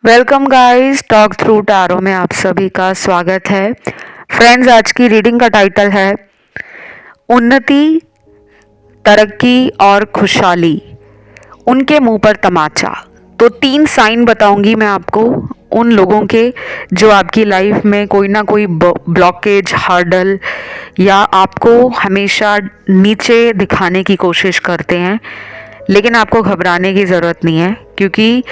Welcome guys, talk through tarot में आप सभी का स्वागत है। फ्रेंड्स, आज की रीडिंग का टाइटल है उन्नति, तरक्की और खुशहाली, उनके मुंह पर तमाचा। तो 3 साइन बताऊंगी मैं आपको उन लोगों के जो आपकी लाइफ में कोई ना कोई ब्लॉकेज, हर्डल या आपको हमेशा नीचे दिखाने की कोशिश करते हैं। लेकिन आपको घबराने की ज़रूरत नहीं है, क्योंकि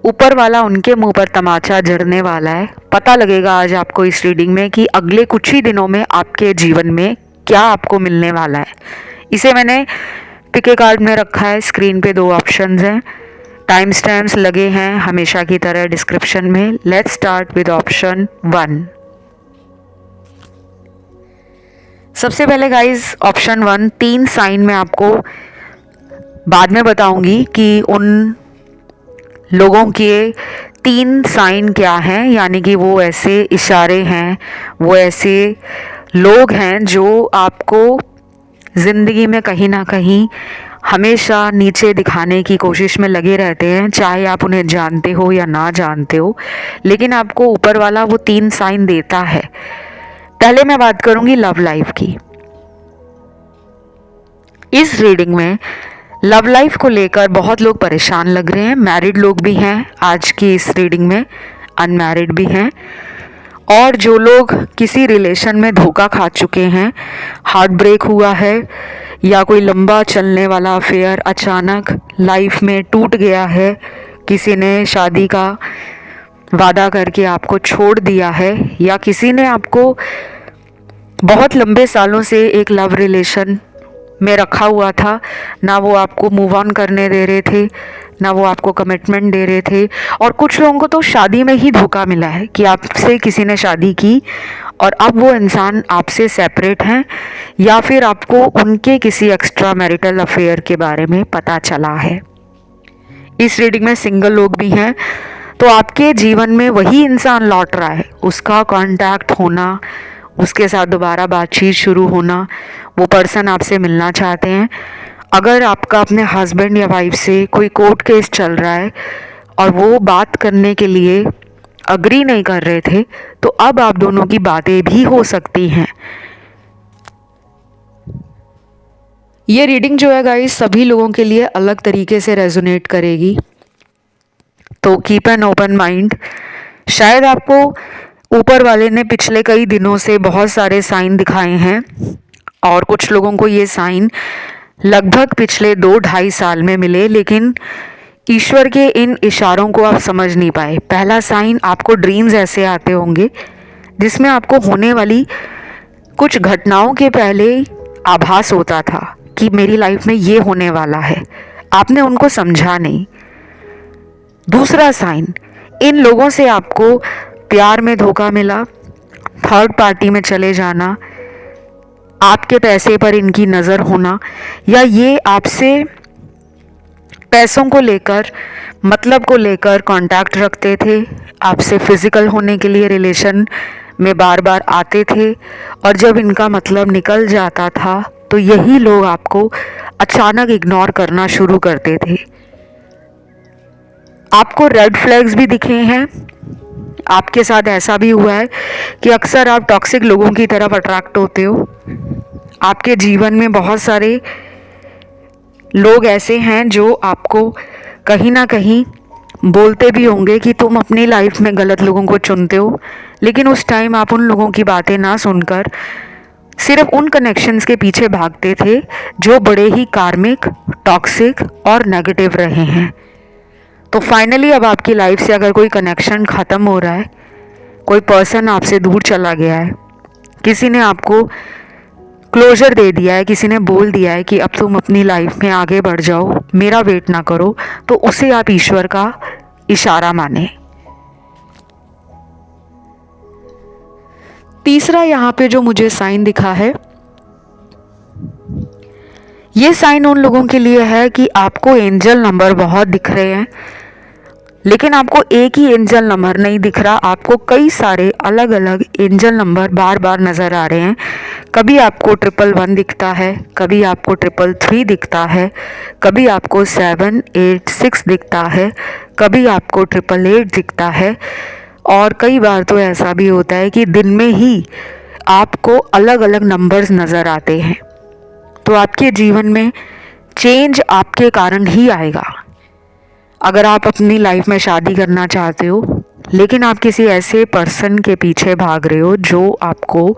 ऊपर वाला उनके मुंह पर तमाचा जड़ने वाला है। पता लगेगा आज आपको इस रीडिंग में कि अगले कुछ ही दिनों में आपके जीवन में क्या आपको मिलने वाला है। इसे मैंने पिके कार्ड में रखा है। स्क्रीन पे 2 ऑप्शंस हैं, टाइम स्टैम्प्स लगे हैं हमेशा की तरह डिस्क्रिप्शन में। Let's start with option 1। सबसे पहले गाइस, ऑप्शन 1, 3 साइन में आपको बाद में बताऊंगी कि उन लोगों के 3 साइन क्या हैं, यानी कि वो ऐसे इशारे हैं, वो ऐसे लोग हैं जो आपको ज़िंदगी में कहीं ना कहीं हमेशा नीचे दिखाने की कोशिश में लगे रहते हैं, चाहे आप उन्हें जानते हो या ना जानते हो। लेकिन आपको ऊपर वाला वो 3 साइन देता है। पहले मैं बात करूंगी लव लाइफ की। इस रीडिंग में लव लाइफ को लेकर बहुत लोग परेशान लग रहे हैं। मैरिड लोग भी हैं आज की इस रीडिंग में, अनमैरिड भी हैं, और जो लोग किसी रिलेशन में धोखा खा चुके हैं, हार्ट ब्रेक हुआ है या कोई लंबा चलने वाला अफेयर अचानक लाइफ में टूट गया है, किसी ने शादी का वादा करके आपको छोड़ दिया है, या किसी ने आपको बहुत लंबे सालों से एक लव रिलेशन में रखा हुआ था, ना वो आपको मूव ऑन करने दे रहे थे, ना वो आपको कमिटमेंट दे रहे थे। और कुछ लोगों को तो शादी में ही धोखा मिला है कि आपसे किसी ने शादी की और अब वो इंसान आपसे सेपरेट हैं, या फिर आपको उनके किसी एक्स्ट्रा मैरिटल अफेयर के बारे में पता चला है। इस रीडिंग में सिंगल लोग भी हैं, तो आपके जीवन में वही इंसान लौट रहा है, उसका कांटेक्ट होना, उसके साथ दोबारा बातचीत शुरू होना, वो पर्सन आपसे मिलना चाहते हैं। अगर आपका अपने हस्बैंड या वाइफ से कोई कोर्ट केस चल रहा है और वो बात करने के लिए अग्री नहीं कर रहे थे, तो अब आप दोनों की बातें भी हो सकती हैं। ये रीडिंग जो है गाइस, सभी लोगों के लिए अलग तरीके से रेजोनेट करेगी, तो कीप एन ओपन माइंड। शायद आपको ऊपर वाले ने पिछले कई दिनों से बहुत सारे साइन दिखाए हैं, और कुछ लोगों को ये साइन लगभग पिछले 2-2.5 साल में मिले, लेकिन ईश्वर के इन इशारों को आप समझ नहीं पाए। पहला साइन, आपको ड्रीम्स ऐसे आते होंगे जिसमें आपको होने वाली कुछ घटनाओं के पहले आभास होता था कि मेरी लाइफ में ये होने वाला है, आपने उनको समझा नहीं। दूसरा साइन, इन लोगों से आपको प्यार में धोखा मिला, थर्ड पार्टी में चले जाना, आपके पैसे पर इनकी नज़र होना, या ये आपसे पैसों को लेकर, मतलब को लेकर कांटेक्ट रखते थे, आपसे फिजिकल होने के लिए रिलेशन में बार बार आते थे, और जब इनका मतलब निकल जाता था तो यही लोग आपको अचानक इग्नोर करना शुरू करते थे। आपको रेड फ्लैग्स भी दिखे हैं। आपके साथ ऐसा भी हुआ है कि अक्सर आप टॉक्सिक लोगों की तरफ अट्रैक्ट होते हो। आपके जीवन में बहुत सारे लोग ऐसे हैं जो आपको कहीं ना कहीं बोलते भी होंगे कि तुम अपनी लाइफ में गलत लोगों को चुनते हो, लेकिन उस टाइम आप उन लोगों की बातें ना सुनकर सिर्फ उन कनेक्शंस के पीछे भागते थे जो बड़े ही कार्मिक, टॉक्सिक और नेगेटिव रहे हैं। तो फाइनली अब आपकी लाइफ से अगर कोई कनेक्शन ख़त्म हो रहा है, कोई पर्सन आपसे दूर चला गया है, किसी ने आपको क्लोजर दे दिया है, किसी ने बोल दिया है कि अब तुम अपनी लाइफ में आगे बढ़ जाओ, मेरा वेट ना करो, तो उसे आप ईश्वर का इशारा माने। तीसरा यहाँ पे जो मुझे साइन दिखा है, ये साइन उन लोगों के लिए है कि आपको एंजल नंबर बहुत दिख रहे हैं, लेकिन आपको एक ही एंजल नंबर नहीं दिख रहा, आपको कई सारे अलग अलग एंजल नंबर बार बार नज़र आ रहे हैं। कभी आपको 111 दिखता है, कभी आपको 333 दिखता है, कभी आपको 786 दिखता है, कभी आपको 888 दिखता है, और कई बार तो ऐसा भी होता है कि दिन में ही आपको अलग अलग नंबर्स नज़र आते हैं। तो आपके जीवन में चेंज आपके कारण ही आएगा। अगर आप अपनी लाइफ में शादी करना चाहते हो लेकिन आप किसी ऐसे पर्सन के पीछे भाग रहे हो जो आपको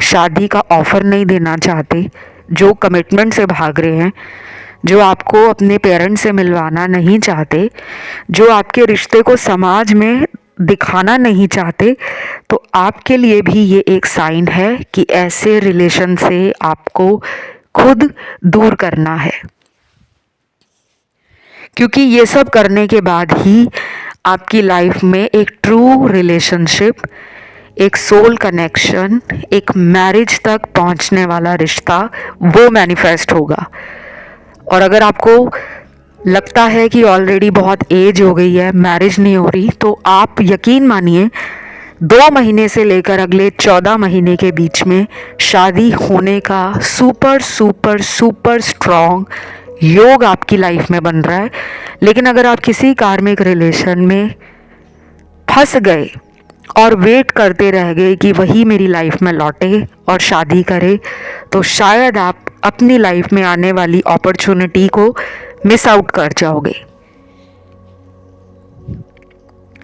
शादी का ऑफ़र नहीं देना चाहते, जो कमिटमेंट से भाग रहे हैं, जो आपको अपने पेरेंट्स से मिलवाना नहीं चाहते, जो आपके रिश्ते को समाज में दिखाना नहीं चाहते, तो आपके लिए भी ये एक साइन है कि ऐसे रिलेशन से आपको खुद दूर करना है। क्योंकि ये सब करने के बाद ही आपकी लाइफ में एक ट्रू रिलेशनशिप, एक सोल कनेक्शन, एक मैरिज तक पहुंचने वाला रिश्ता वो मैनिफेस्ट होगा। और अगर आपको लगता है कि ऑलरेडी बहुत एज हो गई है, मैरिज नहीं हो रही, तो आप यकीन मानिए 2 महीने से लेकर अगले 14 महीने के बीच में शादी होने का सुपर सुपर सुपर स्ट्रॉन्ग योग आपकी लाइफ में बन रहा है। लेकिन अगर आप किसी कार्मिक रिलेशन में फंस गए और वेट करते रह गए कि वही मेरी लाइफ में लौटे और शादी करे, तो शायद आप अपनी लाइफ में आने वाली अपॉर्चुनिटी को मिस आउट कर जाओगे।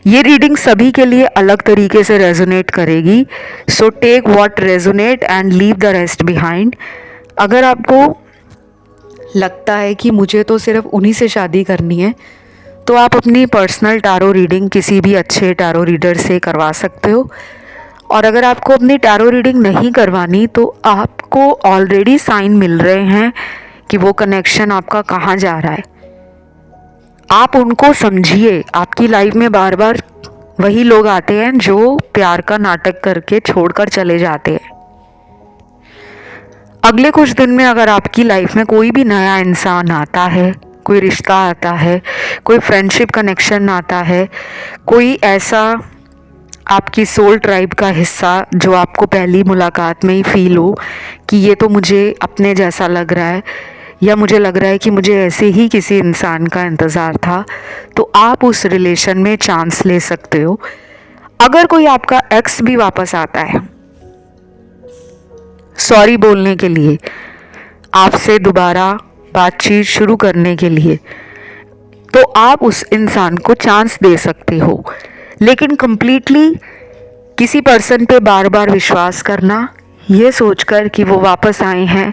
ये रीडिंग सभी के लिए अलग तरीके से रेजोनेट करेगी, so take what resonate and leave the rest behind. अगर आपको लगता है कि मुझे तो सिर्फ उन्हीं से शादी करनी है, तो आप अपनी पर्सनल टैरो रीडिंग किसी भी अच्छे टैरो रीडर से करवा सकते हो। और अगर आपको अपनी टैरो रीडिंग नहीं करवानी, तो आपको ऑलरेडी साइन मिल रहे हैं कि वो कनेक्शन आपका कहाँ जा रहा है। आप उनको समझिए। आपकी लाइफ में बार बार वही लोग आते हैं जो प्यार का नाटक करके छोड़कर चले जाते हैं। अगले कुछ दिन में अगर आपकी लाइफ में कोई भी नया इंसान आता है, कोई रिश्ता आता है, कोई फ्रेंडशिप कनेक्शन आता है, कोई ऐसा आपकी सोल ट्राइब का हिस्सा जो आपको पहली मुलाकात में ही फील हो कि ये तो मुझे अपने जैसा लग रहा है, या मुझे लग रहा है कि मुझे ऐसे ही किसी इंसान का इंतज़ार था, तो आप उस रिलेशन में चांस ले सकते हो। अगर कोई आपका एक्स भी वापस आता है सॉरी बोलने के लिए, आपसे दोबारा बातचीत शुरू करने के लिए, तो आप उस इंसान को चांस दे सकते हो। लेकिन कंप्लीटली किसी पर्सन पे बार बार विश्वास करना, ये सोचकर कि वो वापस आए हैं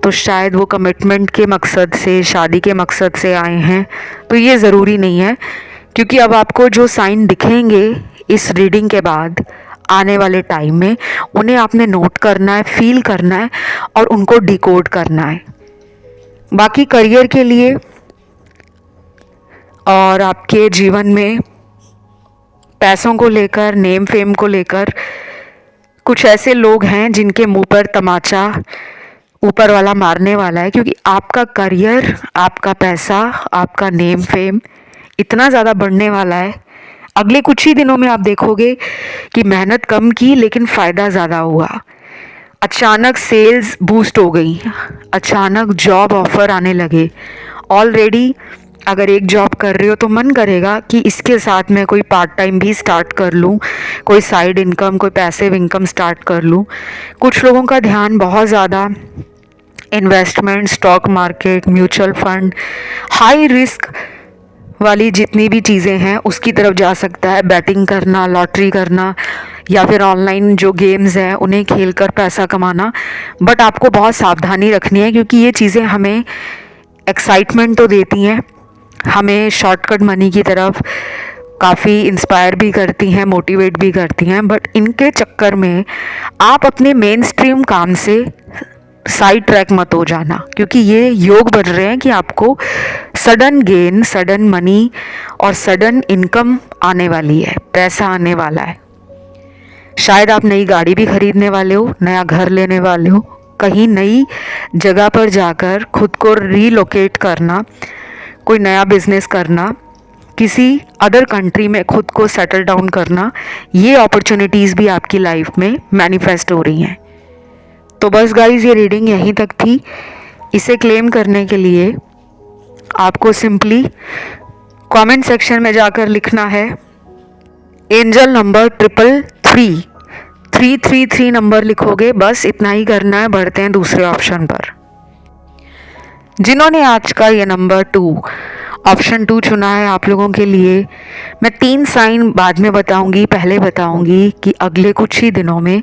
तो शायद वो कमिटमेंट के मकसद से, शादी के मकसद से आए हैं, तो ये ज़रूरी नहीं है। क्योंकि अब आपको जो साइन दिखेंगे इस रीडिंग के बाद आने वाले टाइम में, उन्हें आपने नोट करना है, फील करना है और उनको डिकोड करना है। बाकी करियर के लिए और आपके जीवन में पैसों को लेकर, नेम फेम को लेकर कुछ ऐसे लोग हैं जिनके मुंह पर तमाचा ऊपर वाला मारने वाला है। क्योंकि आपका करियर, आपका पैसा, आपका नेम फेम इतना ज़्यादा बढ़ने वाला है। अगले कुछ ही दिनों में आप देखोगे कि मेहनत कम की लेकिन फ़ायदा ज़्यादा हुआ। अचानक सेल्स बूस्ट हो गई, अचानक जॉब ऑफ़र आने लगे। ऑलरेडी अगर एक जॉब कर रहे हो तो मन करेगा कि इसके साथ मैं कोई पार्ट टाइम भी स्टार्ट कर लूँ, कोई साइड इनकम, कोई पैसिव इनकम स्टार्ट कर लूँ। कुछ लोगों का ध्यान बहुत ज़्यादा investment, stock market, mutual fund, high risk वाली जितनी भी चीज़ें हैं उसकी तरफ जा सकता है। बैटिंग करना, लॉटरी करना, या फिर ऑनलाइन जो गेम्स हैं उन्हें खेलकर पैसा कमाना। बट आपको बहुत सावधानी रखनी है, क्योंकि ये चीज़ें हमें एक्साइटमेंट तो देती हैं, हमें शॉर्टकट मनी की तरफ काफ़ी इंस्पायर भी करती हैं, मोटिवेट भी करती हैं। बट इनके चक्कर में आप अपने मेन स्ट्रीम काम से साइड ट्रैक मत हो जाना, क्योंकि ये योग बढ़ रहे हैं कि आपको सडन गेन, सडन मनी और सडन इनकम आने वाली है, पैसा आने वाला है। शायद आप नई गाड़ी भी खरीदने वाले हो, नया घर लेने वाले हो, कहीं नई जगह पर जाकर खुद को रीलोकेट करना, कोई नया बिजनेस करना, किसी अदर कंट्री में खुद को सेटल डाउन करना, ये अपॉर्चुनिटीज़ भी आपकी लाइफ में मैनिफेस्ट हो रही हैं। तो बस गाइस, ये रीडिंग यहीं तक थी। इसे क्लेम करने के लिए आपको सिंपली कमेंट सेक्शन में जाकर लिखना है एंजल नंबर 333 नंबर लिखोगे, बस इतना ही करना है। बढ़ते हैं दूसरे ऑप्शन पर। जिन्होंने आज का ये नंबर 2 ऑप्शन 2 चुना है, आप लोगों के लिए मैं 3 साइन बाद में बताऊंगी। पहले बताऊंगी कि अगले कुछ ही दिनों में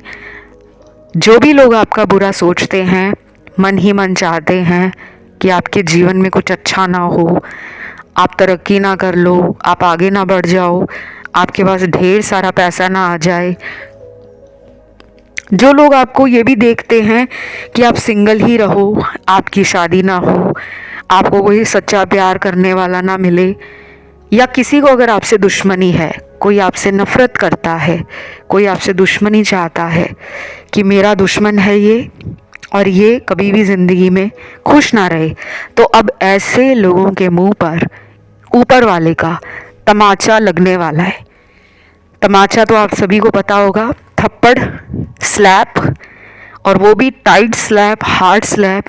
जो भी लोग आपका बुरा सोचते हैं, मन ही मन चाहते हैं कि आपके जीवन में कुछ अच्छा ना हो, आप तरक्की ना कर लो, आप आगे ना बढ़ जाओ, आपके पास ढेर सारा पैसा ना आ जाए, जो लोग आपको ये भी देखते हैं कि आप सिंगल ही रहो, आपकी शादी ना हो, आपको कोई सच्चा प्यार करने वाला ना मिले, या किसी को अगर आपसे दुश्मनी है, कोई आपसे नफ़रत करता है, कोई आपसे दुश्मनी चाहता है कि मेरा दुश्मन है ये और ये कभी भी ज़िंदगी में खुश ना रहे, तो अब ऐसे लोगों के मुंह पर ऊपर वाले का तमाचा लगने वाला है। तमाचा तो आप सभी को पता होगा, थप्पड़, स्लैप, और वो भी टाइट स्लैप, हार्ड स्लैप,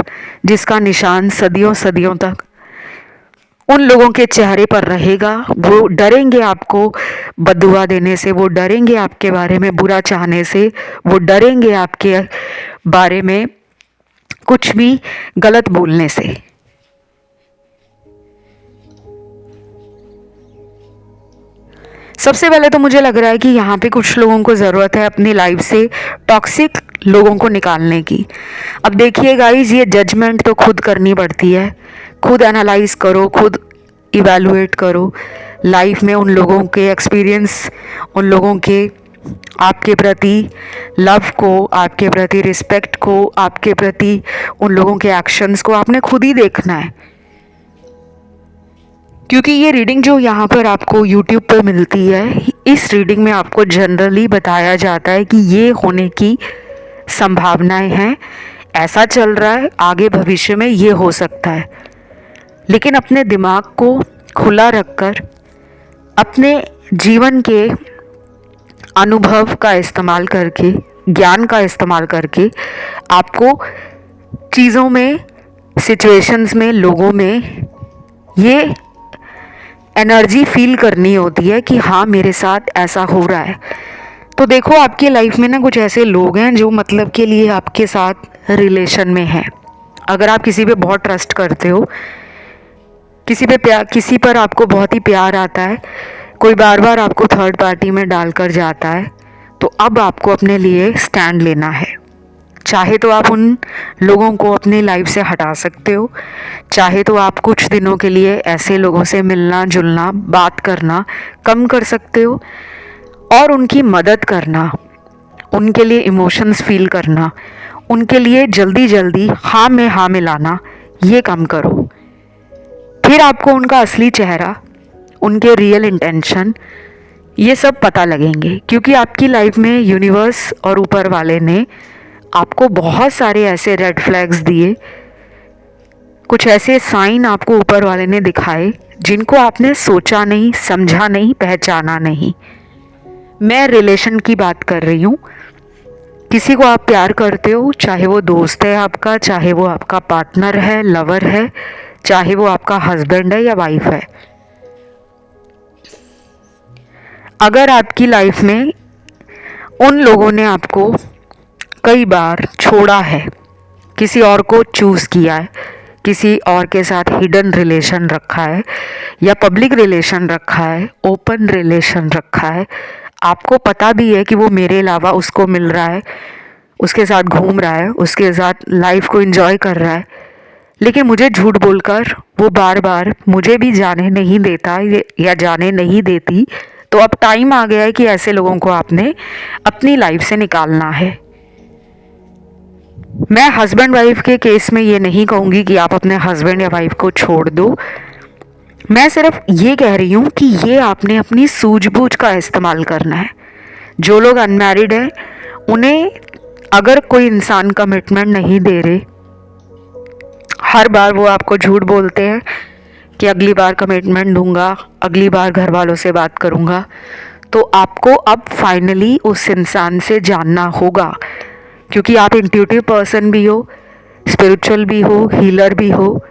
जिसका निशान सदियों सदियों तक उन लोगों के चेहरे पर रहेगा। वो डरेंगे आपको बददुआ देने से, वो डरेंगे आपके बारे में बुरा चाहने से, वो डरेंगे आपके बारे में कुछ भी गलत बोलने से। सबसे पहले तो मुझे लग रहा है कि यहाँ पे कुछ लोगों को ज़रूरत है अपनी लाइफ से टॉक्सिक लोगों को निकालने की। अब देखिए गाइस, ये जजमेंट तो खुद करनी पड़ती है। खुद एनालाइज करो, खुद इवैल्यूएट करो लाइफ में उन लोगों के एक्सपीरियंस, उन लोगों के आपके प्रति लव को, आपके प्रति रिस्पेक्ट को, आपके प्रति उन लोगों के एक्शंस को आपने खुद ही देखना है। क्योंकि ये रीडिंग जो यहाँ पर आपको YouTube पर मिलती है, इस रीडिंग में आपको जनरली बताया जाता है कि ये होने की संभावनाएं हैं, ऐसा चल रहा है, आगे भविष्य में ये हो सकता है। लेकिन अपने दिमाग को खुला रखकर, अपने जीवन के अनुभव का इस्तेमाल करके, ज्ञान का इस्तेमाल करके आपको चीज़ों में, सिचुएशंस में, लोगों में ये एनर्जी फील करनी होती है कि हाँ मेरे साथ ऐसा हो रहा है। तो देखो, आपकी लाइफ में ना कुछ ऐसे लोग हैं जो मतलब के लिए आपके साथ रिलेशन में हैं। अगर आप किसी पे बहुत ट्रस्ट करते हो, किसी पर आपको बहुत ही प्यार आता है, कोई बार बार आपको थर्ड पार्टी में डालकर जाता है, तो अब आपको अपने लिए स्टैंड लेना है। चाहे तो आप उन लोगों को अपनी लाइफ से हटा सकते हो, चाहे तो आप कुछ दिनों के लिए ऐसे लोगों से मिलना जुलना, बात करना कम कर सकते हो, और उनकी मदद करना, उनके लिए इमोशंस फील करना, उनके लिए जल्दी जल्दी हाँ में हाँ मिलाना, ये कम करो। फिर आपको उनका असली चेहरा, उनके रियल इंटेंशन, ये सब पता लगेंगे। क्योंकि आपकी लाइफ में यूनिवर्स और ऊपर वाले ने आपको बहुत सारे ऐसे रेड फ्लैग्स दिए, कुछ ऐसे साइन आपको ऊपर वाले ने दिखाए जिनको आपने सोचा नहीं, समझा नहीं, पहचाना नहीं। मैं रिलेशन की बात कर रही हूँ। किसी को आप प्यार करते हो, चाहे वो दोस्त है आपका, चाहे वो आपका पार्टनर है, लवर है, चाहे वो आपका हस्बैंड है या वाइफ है। अगर आपकी लाइफ में उन लोगों ने आपको कई बार छोड़ा है, किसी और को चूज़ किया है, किसी और के साथ हिडन रिलेशन रखा है या पब्लिक रिलेशन रखा है, ओपन रिलेशन रखा है, आपको पता भी है कि वो मेरे अलावा उसको मिल रहा है, उसके साथ घूम रहा है, उसके साथ लाइफ को एंजॉय कर रहा है, लेकिन मुझे झूठ बोलकर वो बार बार मुझे भी जाने नहीं देता या जाने नहीं देती, तो अब टाइम आ गया है कि ऐसे लोगों को आपने अपनी लाइफ से निकालना है। मैं हस्बैंड वाइफ के केस में ये नहीं कहूँगी कि आप अपने हस्बैंड या वाइफ को छोड़ दो। मैं सिर्फ ये कह रही हूँ कि ये आपने अपनी सूझबूझ का इस्तेमाल करना है। जो लोग अनमैरिड हैं, उन्हें अगर कोई इंसान कमिटमेंट नहीं दे रहे, हर बार वो आपको झूठ बोलते हैं कि अगली बार कमिटमेंट दूंगा, अगली बार घर वालों से बात करूँगा, तो आपको अब फाइनली उस इंसान से जानना होगा। क्योंकि आप इंट्यूटिव पर्सन भी हो, स्पिरिचुअल भी हो, हीलर भी हो,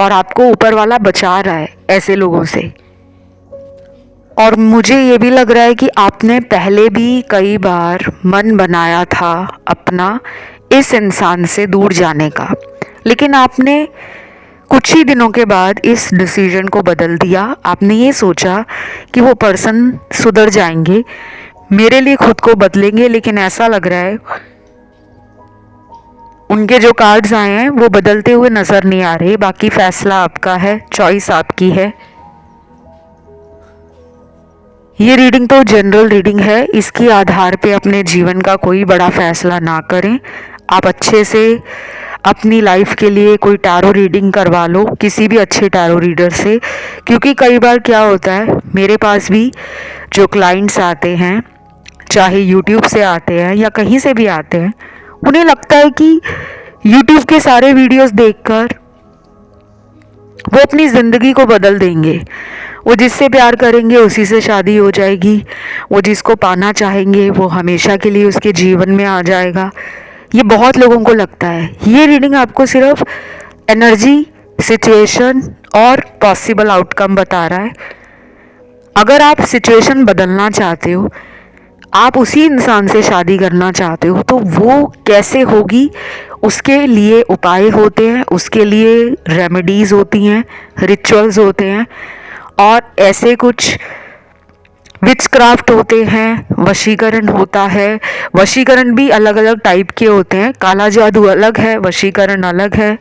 और आपको ऊपर वाला बचा रहा है ऐसे लोगों से। और मुझे ये भी लग रहा है कि आपने पहले भी कई बार मन बनाया था अपना इस इंसान से दूर जाने का, लेकिन आपने कुछ ही दिनों के बाद इस डिसीजन को बदल दिया। आपने ये सोचा कि वो पर्सन सुधर जाएंगे, मेरे लिए खुद को बदलेंगे, लेकिन ऐसा लग रहा है उनके जो कार्ड्स आए हैं वो बदलते हुए नज़र नहीं आ रहे। बाकी फैसला आपका है, चॉइस आपकी है। ये रीडिंग तो जनरल रीडिंग है, इसके आधार पे अपने जीवन का कोई बड़ा फैसला ना करें। आप अच्छे से अपनी लाइफ के लिए कोई टैरो रीडिंग करवा लो किसी भी अच्छे टैरो रीडर से, क्योंकि कई बार क्या होता है, मेरे पास भी जो क्लाइंट्स आते हैं, चाहे यूट्यूब से आते हैं या कहीं से भी आते हैं, उन्हें लगता है कि यूट्यूब के सारे वीडियोस देखकर वो अपनी ज़िंदगी को बदल देंगे। वो जिससे प्यार करेंगे उसी से शादी हो जाएगी, वो जिसको पाना चाहेंगे वो हमेशा के लिए उसके जीवन में आ जाएगा। ये बहुत लोगों को लगता है। ये रीडिंग आपको सिर्फ एनर्जी, सिचुएशन और पॉसिबल आउटकम बता रहा है। अगर आप सिचुएशन बदलना चाहते हो, आप उसी इंसान से शादी करना चाहते हो, तो वो कैसे होगी उसके लिए उपाय होते हैं, उसके लिए रेमेडीज़ होती हैं, रिचुअल्स होते हैं और ऐसे कुछ विचक्राफ्ट होते हैं, वशीकरण होता है। वशीकरण भी अलग अलग टाइप के होते हैं, काला जादू अलग है, वशीकरण अलग है।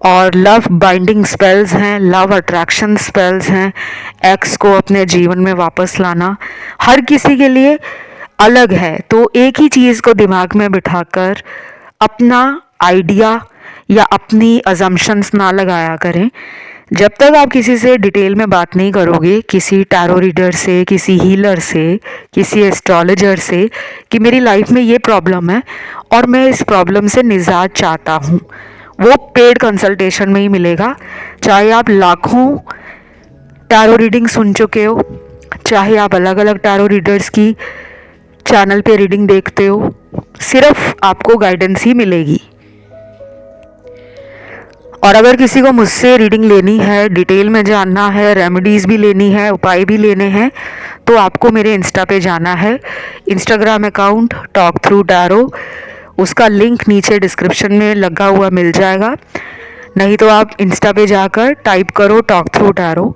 और लव बाइंडिंग स्पेल्स हैं, लव अट्रैक्शन स्पेल्स हैं, एक्स को अपने जीवन में वापस लाना, हर किसी के लिए अलग है। तो एक ही चीज़ को दिमाग में बिठाकर अपना आइडिया या अपनी अजम्पशंस ना लगाया करें। जब तक आप किसी से डिटेल में बात नहीं करोगे, किसी टैरो रीडर से, किसी हीलर से, किसी एस्ट्रोलॉजर से, कि मेरी लाइफ में ये प्रॉब्लम है और मैं इस प्रॉब्लम से निजात चाहता हूँ, वो पेड कंसल्टेशन में ही मिलेगा। चाहे आप लाखों टैरो रीडिंग सुन चुके हो, चाहे आप अलग अलग टैरो रीडर्स की चैनल पे रीडिंग देखते हो, सिर्फ आपको गाइडेंस ही मिलेगी। और अगर किसी को मुझसे रीडिंग लेनी है, डिटेल में जानना है, रेमेडीज़ भी लेनी है, उपाय भी लेने हैं, तो आपको मेरे इंस्टा पे जाना है। Instagram account talk through tarot, उसका लिंक नीचे डिस्क्रिप्शन में लगा हुआ मिल जाएगा। नहीं तो आप इंस्टा पे जाकर टाइप करो टॉक थ्रू टैरो,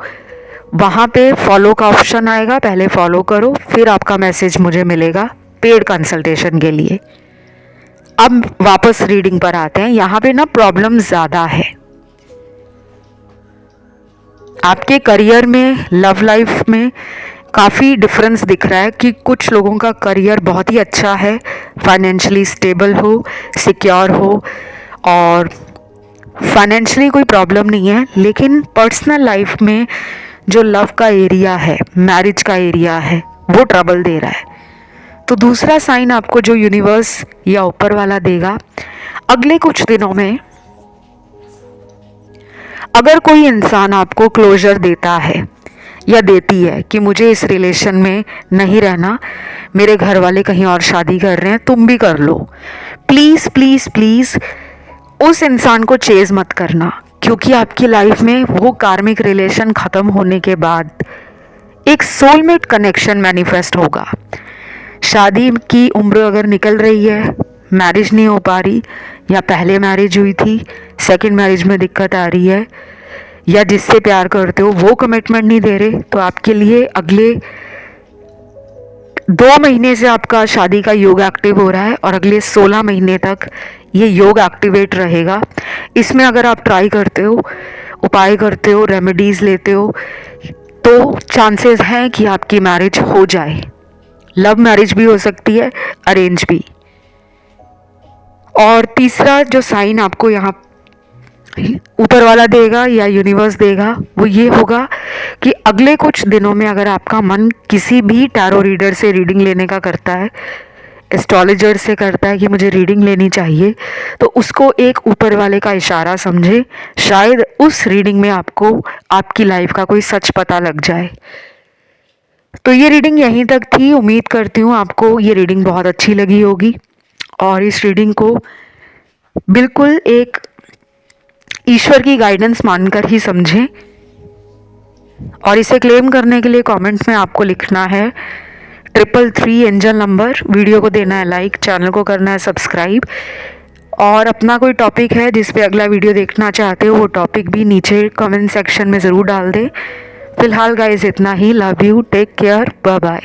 वहाँ पे फॉलो का ऑप्शन आएगा, पहले फॉलो करो, फिर आपका मैसेज मुझे मिलेगा पेड कंसल्टेशन के लिए। अब वापस रीडिंग पर आते हैं। यहाँ पे ना प्रॉब्लम ज़्यादा है आपके करियर में, लव लाइफ में काफ़ी डिफरेंस दिख रहा है कि कुछ लोगों का करियर बहुत ही अच्छा है, फाइनेंशियली स्टेबल हो, सिक्योर हो और फाइनेंशियली कोई प्रॉब्लम नहीं है, लेकिन पर्सनल लाइफ में जो लव का एरिया है, मैरिज का एरिया है, वो ट्रबल दे रहा है। तो दूसरा साइन आपको जो यूनिवर्स या ऊपर वाला देगा, अगले कुछ दिनों में अगर कोई इंसान आपको क्लोजर देता है या देती है कि मुझे इस रिलेशन में नहीं रहना, मेरे घर वाले कहीं और शादी कर रहे हैं, तुम भी कर लो, प्लीज़ प्लीज़ प्लीज़ उस इंसान को चेज़ मत करना, क्योंकि आपकी लाइफ में वो कार्मिक रिलेशन ख़त्म होने के बाद एक सोलमेट कनेक्शन मैनिफेस्ट होगा। शादी की उम्र अगर निकल रही है, मैरिज नहीं हो पा रही, या पहले मैरिज हुई थी, सेकंड मैरिज में दिक्कत आ रही है, या जिससे प्यार करते हो वो कमिटमेंट नहीं दे रहे, तो आपके लिए अगले 2 महीने से आपका शादी का योग एक्टिव हो रहा है और अगले 16 महीने तक ये योग एक्टिवेट रहेगा। इसमें अगर आप ट्राई करते हो, उपाय करते हो, रेमेडीज़ लेते हो, तो चांसेस हैं कि आपकी मैरिज हो जाए। लव मैरिज भी हो सकती है, अरेंज भी। और तीसरा जो साइन आपको यहाँ ऊपर वाला देगा या यूनिवर्स देगा, वो ये होगा कि अगले कुछ दिनों में अगर आपका मन किसी भी टैरो रीडर से रीडिंग लेने का करता है, एस्ट्रोलॉजर से करता है कि मुझे रीडिंग लेनी चाहिए, तो उसको एक ऊपर वाले का इशारा समझे, शायद उस रीडिंग में आपको आपकी लाइफ का कोई सच पता लग जाए। तो ये रीडिंग यहीं तक थी। उम्मीद करती हूँ आपको ये रीडिंग बहुत अच्छी लगी होगी और इस रीडिंग को बिल्कुल एक ईश्वर की गाइडेंस मानकर ही समझें। और इसे क्लेम करने के लिए कमेंट्स में आपको लिखना है 333 एंजल नंबर, वीडियो को देना है लाइक, चैनल को करना है सब्सक्राइब, और अपना कोई टॉपिक है जिस पे अगला वीडियो देखना चाहते हो वो टॉपिक भी नीचे कमेंट सेक्शन में ज़रूर डाल दें। फिलहाल गाइस इतना ही। Love you, take care, bye bye.